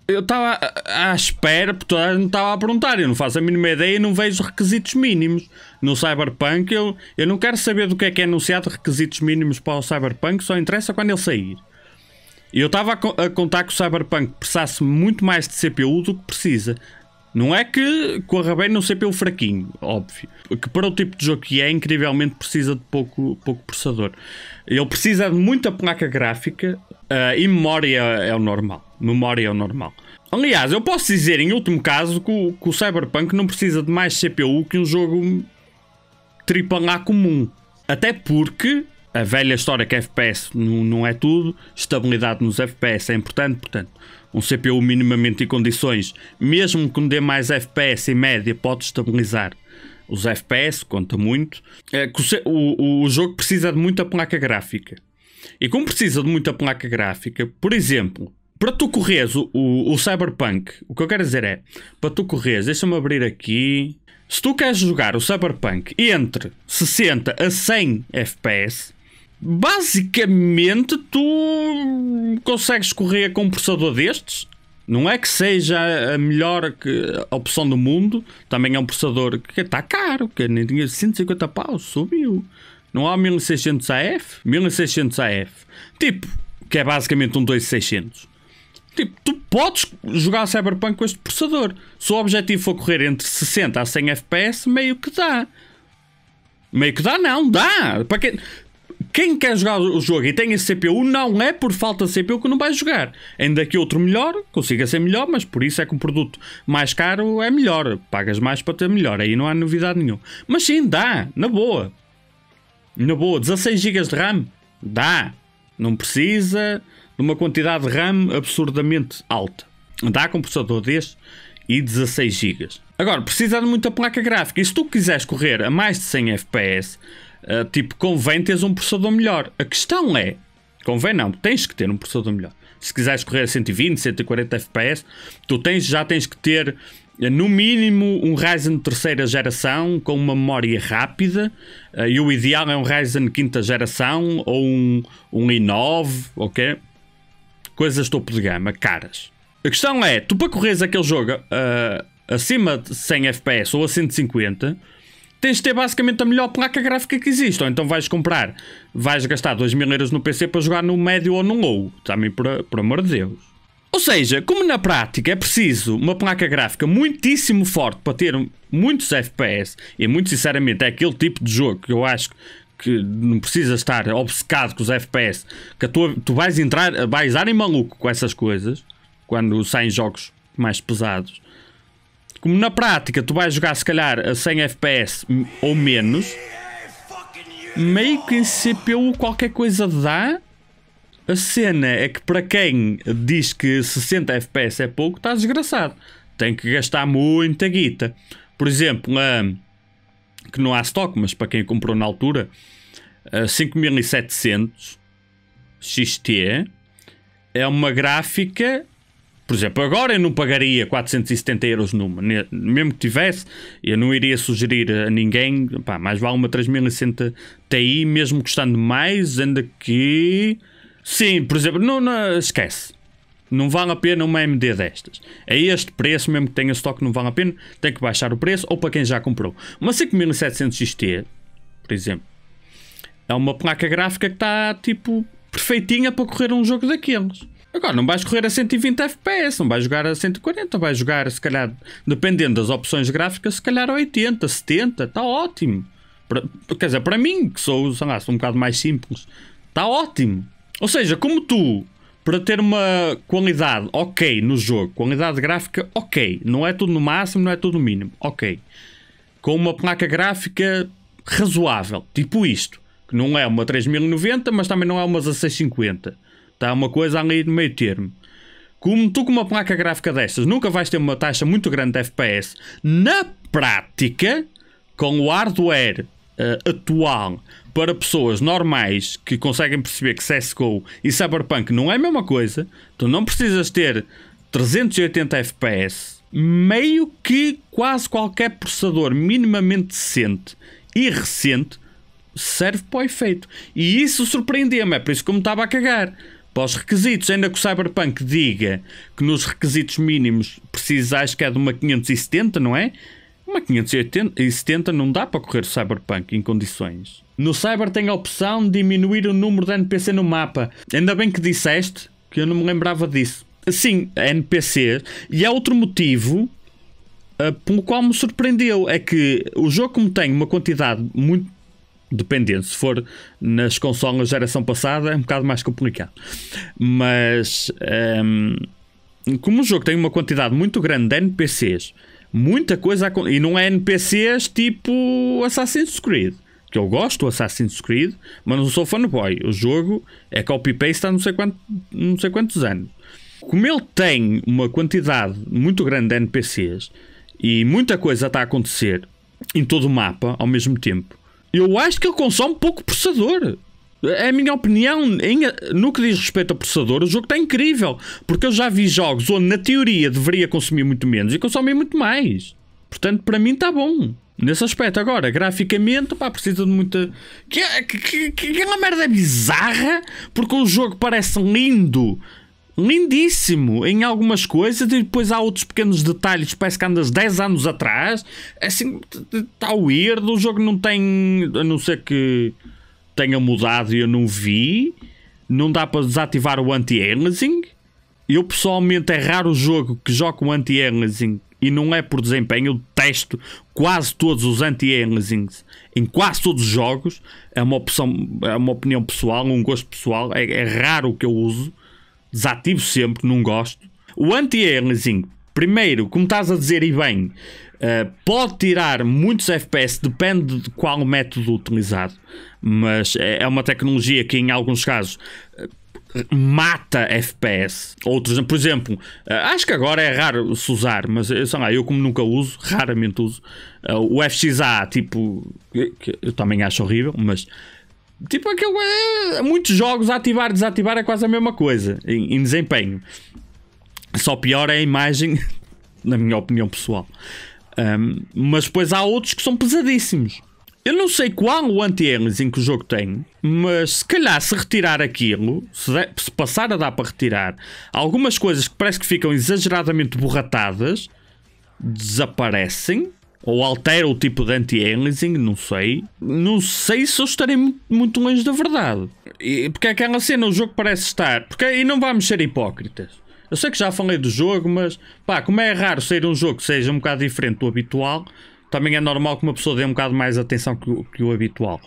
eu estava à espera, porque toda a gente estava a perguntar, eu não faço a mínima ideia e não vejo requisitos mínimos. No Cyberpunk eu não quero saber do que é anunciado requisitos mínimos para o Cyberpunk, só interessa quando ele sair. E eu estava a contar que o Cyberpunk precisasse muito mais de CPU do que precisa. Não é que corra bem num CPU fraquinho, óbvio. Que para o tipo de jogo que é, incrivelmente precisa de pouco processador. Ele precisa de muita placa gráfica e memória é o normal. Memória é o normal. Aliás, eu posso dizer, em último caso, que o Cyberpunk não precisa de mais CPU que um jogo AAA comum. Até porque a velha história que FPS não é tudo, estabilidade nos FPS é importante, portanto, um CPU minimamente em condições, mesmo que não dê mais FPS em média, pode estabilizar os FPS, conta muito. O jogo precisa de muita placa gráfica. E como precisa de muita placa gráfica, por exemplo, para tu correres o Cyberpunk, o que eu quero dizer é, para tu correres, deixa-me abrir aqui, se tu queres jogar o Cyberpunk entre 60 a 100 FPS, basicamente tu consegues correr com um processador destes. Não é que seja a melhor opção do mundo, também é um processador que está caro, que nem tinha 150 paus, subiu. Não há 1600 AF? 1600 AF. Tipo, que é basicamente um 2600. Tipo, tu podes jogar Cyberpunk com este processador. Se o objetivo for correr entre 60 a 100 FPS, meio que dá. Meio que dá, não, dá. Para quem quer jogar o jogo e tem esse CPU, não é por falta de CPU que não vai jogar. Ainda que outro melhor, consiga ser melhor, mas por isso é que um produto mais caro é melhor. Pagas mais para ter melhor, aí não há novidade nenhuma. Mas sim, dá, na boa. Na boa, 16 GB de RAM, dá. Não precisa de uma quantidade de RAM absurdamente alta. Dá com um processador deste e 16 GB. Agora, precisa de muita placa gráfica. E se tu quiseres correr a mais de 100 FPS... tipo, convém teres um processador melhor. A questão é, convém não, tens que ter um processador melhor. Se quiseres correr a 120, 140 FPS, tu já tens que ter no mínimo um Ryzen de terceira geração com uma memória rápida, e o ideal é um Ryzen de quinta geração ou um i9, ok? Coisas topo de gama, caras. A questão é, tu para correres aquele jogo acima de 100 FPS ou a 150, tens de ter basicamente a melhor placa gráfica que existe. Ou então vais gastar 2000 euros no PC para jogar no médio ou no low. Também por amor de Deus. Ou seja, como na prática é preciso uma placa gráfica muitíssimo forte para ter muitos FPS, e muito sinceramente é aquele tipo de jogo que eu acho que não precisa estar obcecado com os FPS, que tu vais dar em maluco com essas coisas, quando saem jogos mais pesados. Como na prática tu vais jogar se calhar a 100 FPS ou menos, meio que em CPU qualquer coisa dá. A cena é que para quem diz que 60 FPS é pouco, está desgraçado. Tem que gastar muita guita. Por exemplo, que não há stock, mas para quem comprou na altura, 5700 XT é uma gráfica. Por exemplo, agora eu não pagaria 470 euros numa. Mesmo que tivesse, eu não iria sugerir a ninguém. Pá, mais vale uma 3060 Ti, mesmo custando mais, ainda que... Sim, por exemplo, não esquece. Não vale a pena uma AMD destas. A este preço, mesmo que tenha estoque, não vale a pena. Tem que baixar o preço, ou para quem já comprou. Uma 5700 XT, por exemplo, é uma placa gráfica que está, tipo, perfeitinha para correr um jogo daqueles. Agora, não vais correr a 120 FPS, não vais jogar a 140, vais jogar, se calhar, dependendo das opções gráficas, se calhar a 80, 70, está ótimo. Quer dizer, para mim, que sou, sei lá, sou um bocado mais simples, está ótimo. Ou seja, como tu, para ter uma qualidade ok no jogo, qualidade gráfica ok, não é tudo no máximo, não é tudo no mínimo, ok. Com uma placa gráfica razoável, tipo isto, que não é uma 3090, mas também não é uma 1650. Está uma coisa ali no meio termo. Como tu com uma placa gráfica destas nunca vais ter uma taxa muito grande de FPS, na prática, com o hardware atual para pessoas normais que conseguem perceber que CSGO e Cyberpunk não é a mesma coisa, tu não precisas ter 380 FPS, meio que quase qualquer processador minimamente decente e recente serve para o efeito. E isso surpreendeu-me, é por isso que eu me estava a cagar. para os requisitos, ainda que o Cyberpunk diga que nos requisitos mínimos precisais que é de uma 570, não é? Uma 570 não dá para correr o Cyberpunk em condições. No Cyber tem a opção de diminuir o número de NPC no mapa. Ainda bem que disseste, que eu não me lembrava disso. Sim, NPC. E há outro motivo pelo qual me surpreendeu. É que o jogo, como tem uma quantidade muito... Dependendo, se for nas consoles da geração passada é um bocado mais complicado. Mas como o jogo tem uma quantidade muito grande de NPCs, muita coisa, e não é NPCs tipo Assassin's Creed, que eu gosto do Assassin's Creed, mas não sou fanboy. O jogo é copy-paste há não sei quantos anos. Como ele tem uma quantidade muito grande de NPCs e muita coisa está a acontecer em todo o mapa ao mesmo tempo, eu acho que ele consome pouco processador. É a minha opinião. No que diz respeito a processador, o jogo está incrível. Porque eu já vi jogos onde na teoria deveria consumir muito menos e consome muito mais. Portanto, para mim está bom nesse aspecto. Agora, graficamente, pá, precisa de muita... Aquela merda é bizarra, porque o jogo parece lindo, lindíssimo em algumas coisas, e depois há outros pequenos detalhes, parece que andas 10 anos atrás. Assim, está weird. O jogo não tem, a não ser que tenha mudado e eu não vi, não dá para desativar o anti-aliasing. Eu pessoalmente é raro o jogo que jogo com anti-aliasing e não é por desempenho. Eu testo quase todos os anti-aliasings em quase todos os jogos. É uma opção, é uma opinião pessoal, um gosto pessoal. É raro o que eu uso. Desativo sempre, não gosto. O anti-aliasing, primeiro, como estás a dizer e bem, pode tirar muitos FPS, depende de qual método utilizado, mas é uma tecnologia que em alguns casos mata FPS. Outros, por exemplo, acho que agora é raro se usar, mas sei lá, eu como nunca uso, raramente uso, o FXA, tipo, que eu também acho horrível, mas tipo aquele, muitos jogos ativar e desativar é quase a mesma coisa em desempenho. Só pior é a imagem, na minha opinião pessoal. Mas depois há outros que são pesadíssimos. Eu não sei qual o anti-aliasing que o jogo tem, mas se calhar se retirar aquilo, se passar a dar para retirar, algumas coisas que parece que ficam exageradamente borratadas desaparecem. Ou altera o tipo de anti-aliasing, não sei. Não sei se eu estarei muito longe da verdade. Porque aquela cena, o jogo parece estar... E não vamos ser hipócritas. Eu sei que já falei do jogo, mas pá, como é raro sair um jogo que seja um bocado diferente do habitual, também é normal que uma pessoa dê um bocado mais atenção que o habitual.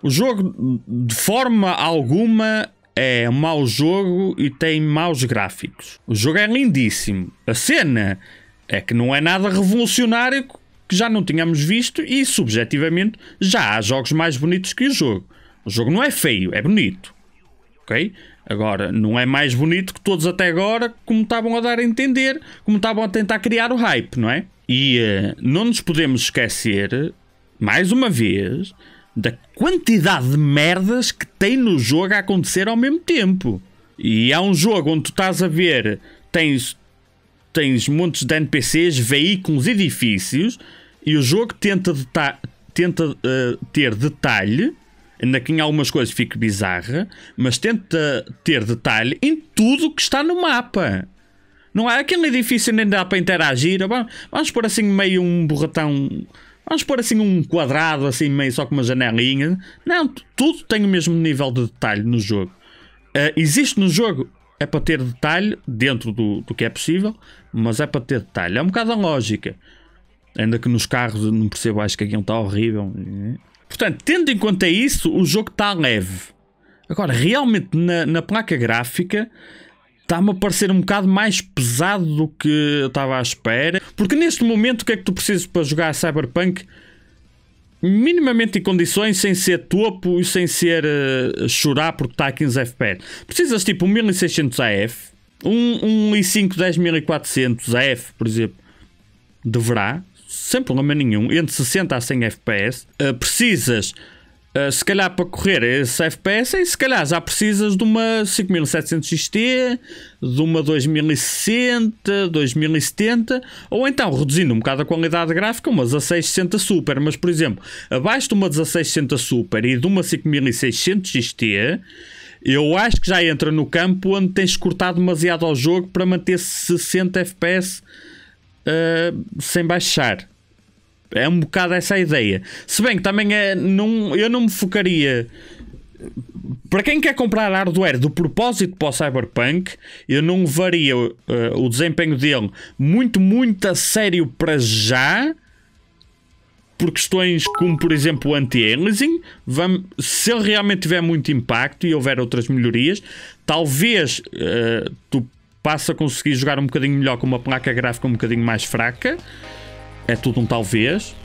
O jogo, de forma alguma, é um mau jogo e tem maus gráficos. O jogo é lindíssimo. A cena é que não é nada revolucionário que já não tínhamos visto, e subjetivamente já há jogos mais bonitos que o jogo. O jogo não é feio, é bonito. Ok? Agora, não é mais bonito que todos até agora, como estavam a dar a entender, como estavam a tentar criar o hype, não é? E não nos podemos esquecer, mais uma vez, da quantidade de merdas que tem no jogo a acontecer ao mesmo tempo. E há um jogo onde tu estás a ver, tens montes de NPCs, veículos, edifícios, e o jogo tenta ter detalhe, ainda que em algumas coisas fique bizarra, mas tenta ter detalhe em tudo que está no mapa. Não é aquele edifício nem dá para interagir. Vamos pôr assim meio um borratão, vamos pôr assim um quadrado assim meio só com uma janelinha. Não, tudo tem o mesmo nível de detalhe no jogo. Existe no jogo, é para ter detalhe dentro do que é possível, mas é para ter detalhe. É um bocado a lógica. Ainda que nos carros não percebo, acho que aquilo está horrível. Portanto, tendo em conta isso, o jogo está leve. Agora, realmente na placa gráfica está-me a parecer um bocado mais pesado do que eu estava à espera. Porque neste momento o que é que tu precisas para jogar Cyberpunk minimamente em condições, sem ser topo e sem ser chorar porque está a 15 FPS? Precisas tipo um 1600 AF, um i5 10400 AF, por exemplo, deverá, sem problema nenhum, entre 60 a 100 FPS. Precisas, se calhar para correr esse FPS, e se calhar já precisas de uma 5700 XT, de uma 2060, 2070, ou então reduzindo um bocado a qualidade gráfica, uma 1660 Super. Mas, por exemplo, abaixo de uma 1660 Super e de uma 5600 XT, Eu acho que já entra no campo onde tens cortado demasiado ao jogo para manter 60 FPS sem baixar. É um bocado essa a ideia. Se bem que também eu não me focaria. Para quem quer comprar hardware do propósito para o Cyberpunk, eu não levaria o desempenho dele muito a sério para já, por questões como, por exemplo, o anti-aliasing. Se ele realmente tiver muito impacto e houver outras melhorias, talvez tu passes a conseguir jogar um bocadinho melhor com uma placa gráfica um bocadinho mais fraca. É tudo um talvez.